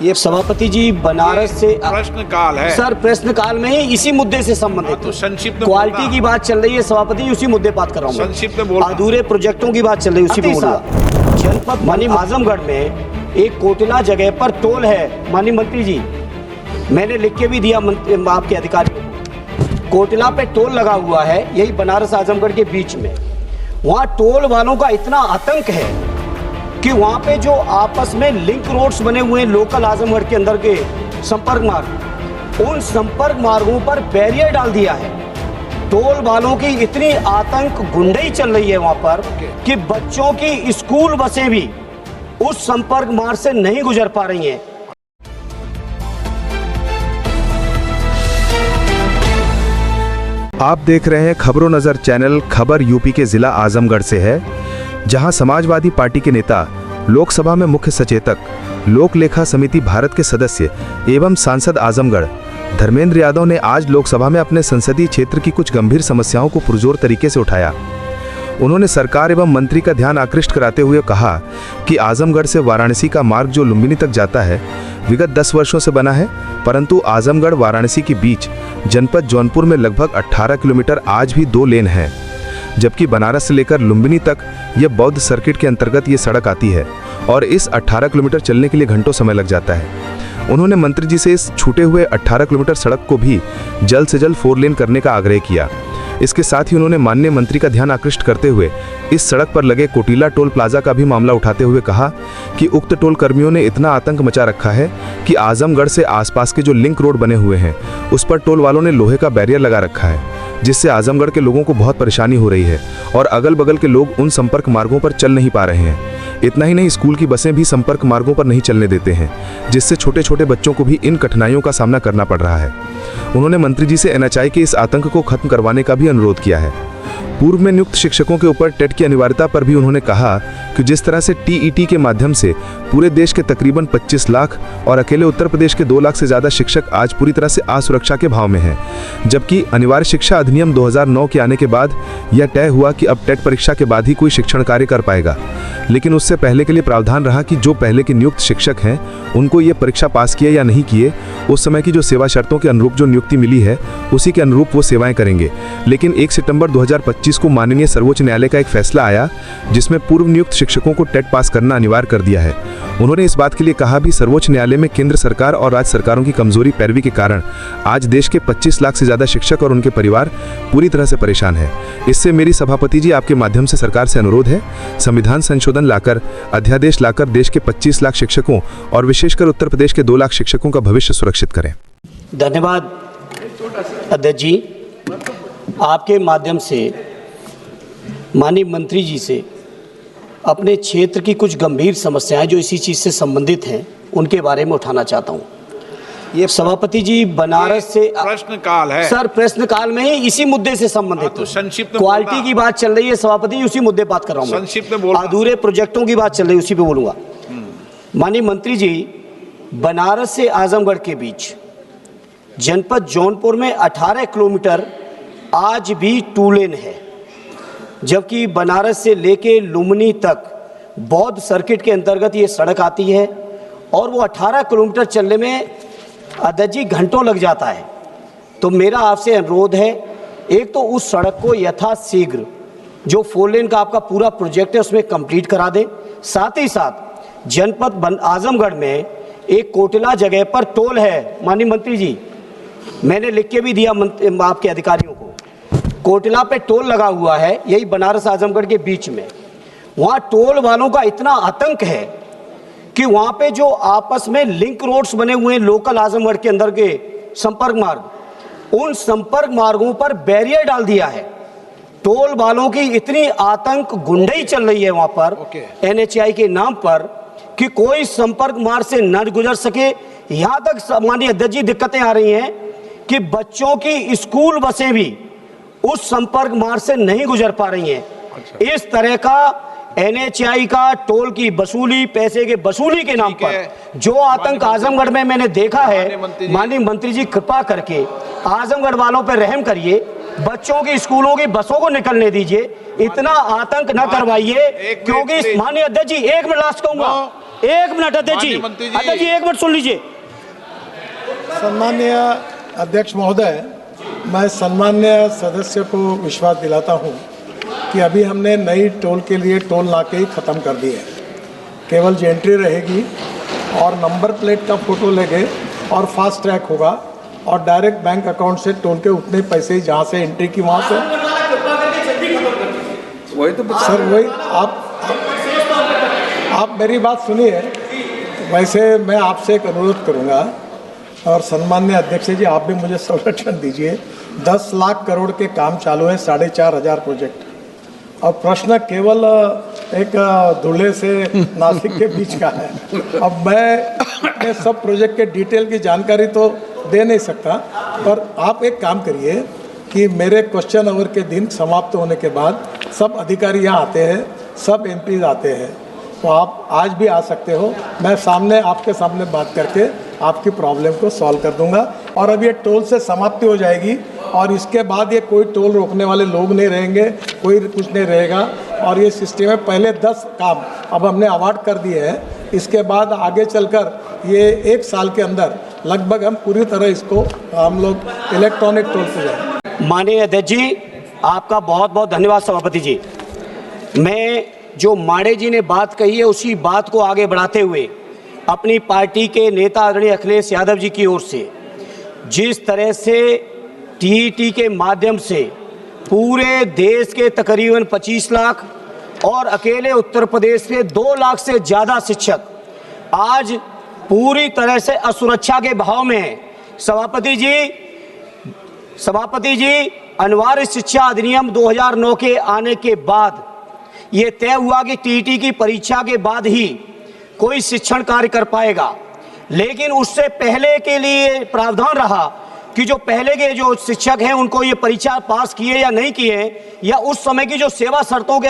ये सभापति जी बनारस से प्रश्न काल है सर, प्रश्न काल में ही इसी मुद्दे से संबंधित तो संक्षिप्त में क्वालिटी बोलना। की बात चल रही है सभापति जी, उसी मुद्दे बात कर रहा हूँ मैं। संक्षिप्त में बोलना। अधूरे प्रोजेक्टों की बात चल रही है, उसी पे बोलूंगा। जनपद माननीय आजमगढ़ में एक कोटिला जगह पर टोल है माननीय मंत्री जी, मैंने लिख के भी दिया आपके अधिकारियों को। कोटिला पे टोल लगा हुआ है, यही बनारस आजमगढ़ के बीच में। वहाँ टोल वालों का इतना आतंक है कि वहाँ पे जो आपस में लिंक रोड्स बने हुए हैं लोकल आजमगढ़ के अंदर के संपर्क मार्ग, उन संपर्क मार्गों पर बैरियर डाल दिया है। टोल वालों की इतनी आतंक गुंडई चल रही है वहाँ पर कि बच्चों की स्कूल बसें भी उस संपर्क मार्ग से नहीं गुजर पा रही हैं। आप देख रहे हैं खबरों नजर चैनल। खबर यूपी के जिला आजमगढ़ से है, जहां समाजवादी पार्टी के नेता, लोकसभा में मुख्य सचेतक, लोक लेखा समिति भारत के सदस्य एवं सांसद आजमगढ़ धर्मेंद्र यादव ने आज लोकसभा में अपने संसदीय क्षेत्र की कुछ गंभीर समस्याओं को पुरजोर तरीके से उठाया। उन्होंने सरकार एवं मंत्री का ध्यान आकृष्ट कराते हुए कहा कि आजमगढ़ से वाराणसी का मार्ग जो लुम्बिनी तक जाता है विगत 10 वर्षों से बना है, परंतु आजमगढ़ वाराणसी के बीच जनपद जौनपुर में लगभग 18 किलोमीटर आज भी 2 लेन है, जबकि बनारस से लेकर लुम्बिनी तक यह बौद्ध सर्किट के अंतर्गत ये सड़क आती है और इस 18 किलोमीटर चलने के लिए घंटों समय लग जाता है। उन्होंने मंत्री जी से इस छूटे हुए 18 किलोमीटर सड़क को भी जल्द से जल्द 4 लेन करने का आग्रह किया। इसके साथ ही उन्होंने माननीय मंत्री का ध्यान आकृष्ट करते हुए इस सड़क पर लगे कोटिला टोल प्लाजा का भी मामला उठाते हुए कहा कि उक्त टोल कर्मियों ने इतना आतंक मचा रखा है कि आजमगढ़ से आसपास के जो लिंक रोड बने हुए हैं उस पर टोल वालों ने लोहे का बैरियर लगा रखा है, जिससे आजमगढ़ के लोगों को बहुत परेशानी हो रही है और अगल बगल के लोग उन संपर्क मार्गों पर चल नहीं पा रहे हैं। इतना ही नहीं, स्कूल की बसें भी संपर्क मार्गों पर नहीं चलने देते हैं, जिससे छोटे छोटे बच्चों को भी इन कठिनाइयों का सामना करना पड़ रहा है। उन्होंने मंत्री जी से एनएचआई के इस आतंक को खत्म करवाने का भी अनुरोध किया है। पूर्व में नियुक्त शिक्षकों के ऊपर टेट की अनिवार्यता पर भी उन्होंने कहा कि जिस तरह से टीईटी के माध्यम से पूरे देश के तकरीबन 25 लाख और अकेले उत्तर प्रदेश के 2 लाख से ज्यादा शिक्षक आज पूरी तरह से असुरक्षा के भाव में हैं, जबकि अनिवार्य शिक्षा अधिनियम 2009 के आने के बाद यह तय हुआ कि अब टेट परीक्षा के बाद ही कोई शिक्षण कार्य कर पाएगा, लेकिन उससे पहले के लिए प्रावधान रहा कि जो पहले के नियुक्त शिक्षक हैं उनको ये परीक्षा पास किए या नहीं किए, उस समय की जो सेवा शर्तों के अनुरूप जो नियुक्ति मिली है उसी के अनुरूप वो सेवाएं करेंगे। लेकिन 1 सितंबर 2025 को माननीय सर्वोच्च न्यायालय का एक फैसला आया जिसमें पूर्व नियुक्त शिक्षकों को टेट पास करना अनिवार्य कर दिया है। उन्होंने इस बात के लिए कहा भी सर्वोच्च न्यायालय में केंद्र सरकार और राज्य सरकारों की कमजोरी पैरवी के कारण आज देश के 25 लाख से ज्यादा शिक्षक और उनके परिवार पूरी तरह से परेशान है। इससे मेरी सभापति जी आपके माध्यम से सरकार से अनुरोध है, संविधान संशोधन लाकर, अध्यादेश लाकर देश के 25 लाख शिक्षकों और विशेषकर उत्तर प्रदेश के 2 लाख शिक्षकों का भविष्य सुरक्षित करें। धन्यवाद अध्यक्ष जी। आपके माध्यम से माननीय मंत्री जी से अपने क्षेत्र की कुछ गंभीर समस्याएं जो इसी चीज़ से संबंधित हैं उनके बारे में उठाना चाहता हूं। ये सभापति जी बनारस से प्रश्न काल है सर, प्रश्न काल में ही इसी मुद्दे से संबंधित तो संक्षिप्त में क्वालिटी बोलना। की बात चल रही है सभापति जी, उसी मुद्दे बात कर रहा हूँ संक्षिप्त में बोलना। अधूरे प्रोजेक्टों की बात चल रही है, उसी पे बोलूंगा। माननीय मंत्री जी, बनारस से आजमगढ़ के बीच जनपद जौनपुर में 18 किलोमीटर आज भी 2 लेन है, जबकि बनारस से लेके लुम्बिनी तक बौद्ध सर्किट के अंतर्गत ये सड़क आती है और वो 18 किलोमीटर चलने में अध्यक्ष जी घंटों लग जाता है। तो मेरा आपसे अनुरोध है, एक तो उस सड़क को यथाशीघ्र जो 4 लेन का आपका पूरा प्रोजेक्ट है उसमें कंप्लीट करा दें। साथ ही साथ जनपद आजमगढ़ में एक कोटिला जगह पर टोल है माननीय मंत्री जी, मैंने लिख के भी दिया आपके अधिकारियों को। कोटिला पे टोल लगा हुआ है, यही बनारस आजमगढ़ के बीच में। वहाँ टोल वालों का इतना आतंक है कि वहाँ पे जो आपस में लिंक रोड्स बने हुए हैं लोकल आजमगढ़ के अंदर के संपर्क मार्ग, उन संपर्क मार्गों पर बैरियर डाल दिया है। टोल वालों की इतनी आतंक गुंडई चल रही है वहाँ पर एनएचआई के नाम पर कि कोई संपर्क मार्ग से न गुजर सके। यहाँ तक माननीय अध्यक्ष जी दिक्कतें आ रही हैं कि बच्चों की स्कूल बसें भी उस संपर्क मार्ग से नहीं गुजर पा रही हैं। इस तरह का एनएचआई का टोल की वसूली, पैसे के वसूली के नाम पर जो आतंक आजमगढ़ में मैंने देखा है, माननीय मंत्री जी कृपा करके आजमगढ़ वालों पर रहम करिए बच्चों की स्कूलों की बसों को निकलने दीजिए, इतना आतंक न करवाइए। एक क्योंकि मिनट, माननीय अध्यक्ष जी, 1 मिनट लास्ट कहूंगा, 1 मिनट अध्यक्ष जी, माननीय मंत्री जी। अध्यक्ष जी 1 मिनट सुन लीजिए। सम्मान्य अध्यक्ष महोदय, मैं सम्मान्य सदस्य को विश्वास दिलाता हूं कि अभी हमने नई टोल के लिए टोल नाके ही ख़त्म कर दिए हैं। केवल एंट्री रहेगी और नंबर प्लेट का फोटो लेंगे और फास्ट ट्रैक होगा और डायरेक्ट बैंक अकाउंट से टोल के उतने पैसे ही जहाँ से एंट्री की वहाँ से। वही तो सर वही आप मेरी बात सुनिए। वैसे मैं आपसे एक अनुरोध करूँगा और सम्मान्य अध्यक्ष जी आप भी मुझे संरक्षण दीजिए। 10 लाख करोड़ के काम चालू है, 4,500 प्रोजेक्ट, और प्रश्न केवल एक धुले से नासिक के बीच का है। अब मैं अपने सब प्रोजेक्ट के डिटेल की जानकारी तो दे नहीं सकता, पर आप एक काम करिए कि मेरे क्वेश्चन आवर के दिन समाप्त होने के बाद सब अधिकारी यहाँ आते हैं, सब एमपीज आते हैं, तो आप आज भी आ सकते हो। मैं आपके सामने बात करके आपकी प्रॉब्लम को सॉल्व कर दूंगा। और अब ये टोल से समाप्ति हो जाएगी और इसके बाद ये कोई टोल रोकने वाले लोग नहीं रहेंगे, कोई कुछ नहीं रहेगा। और ये सिस्टम है, पहले 10 काम अब हमने अवार्ड कर दिए हैं, इसके बाद आगे चलकर ये 1 साल के अंदर लगभग हम पूरी तरह इसको हम लोग इलेक्ट्रॉनिक टोल पे जाएंगे। माननीय अध्यक्ष जी, आपका बहुत बहुत धन्यवाद। सभापति जी, मैं जो माड़े जी ने बात कही है उसी बात को आगे बढ़ाते हुए अपनी पार्टी के नेता आदरणीय अखिलेश यादव जी की ओर से जिस तरह से टीईटी के माध्यम से पूरे देश के तकरीबन 25 लाख और अकेले उत्तर प्रदेश के 2 लाख से ज़्यादा शिक्षक आज पूरी तरह से असुरक्षा के भाव में हैं। सभापति जी, अनिवार्य शिक्षा अधिनियम 2009 के आने के बाद ये तय हुआ कि टीईटी की परीक्षा के बाद ही कोई शिक्षण कार्य कर पाएगा, लेकिन उससे पहले के लिए प्रावधान रहा कि जो पहले के जो शिक्षक हैं उनको ये परीक्षा पास किए या नहीं किए, या उस समय की जो सेवा शर्तों के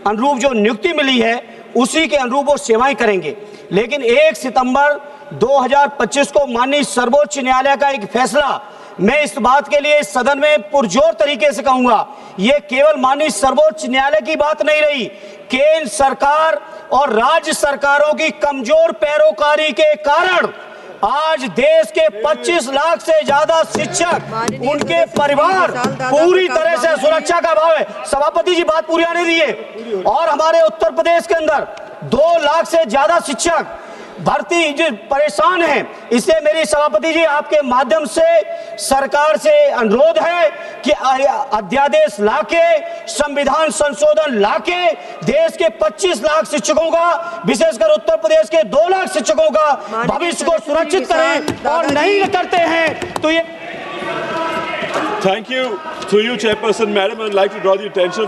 अनुरूप जो नियुक्ति मिली है उसी के अनुरूप वो सेवाएं करेंगे। लेकिन 1 सितंबर 2025 को माननीय सर्वोच्च न्यायालय का एक फैसला, मैं इस बात के लिए सदन में पुरजोर तरीके से कहूंगा, ये केवल माननीय सर्वोच्च न्यायालय की बात नहीं रही, केंद्र सरकार और राज्य सरकारों की कमजोर पैरोकारी के कारण आज देश के 25 लाख से ज्यादा शिक्षक, उनके परिवार पूरी तरह से सुरक्षा का भाव है। सभापति जी बात पूरी आने दिए। और हमारे उत्तर प्रदेश के अंदर 2 लाख से ज्यादा शिक्षक भर्ती जो परेशान हैं, इससे मेरी सभापति जी आपके माध्यम से सरकार से अनुरोध है कि अध्यादेश लाके, संविधान संशोधन लाके देश के 25 लाख शिक्षकों का, विशेषकर उत्तर प्रदेश के 2 लाख शिक्षकों का भविष्य को सुरक्षित करें, और नहीं करते हैं तो ये। Thank you. Through you, Chairperson, Madam, I would like to draw the attention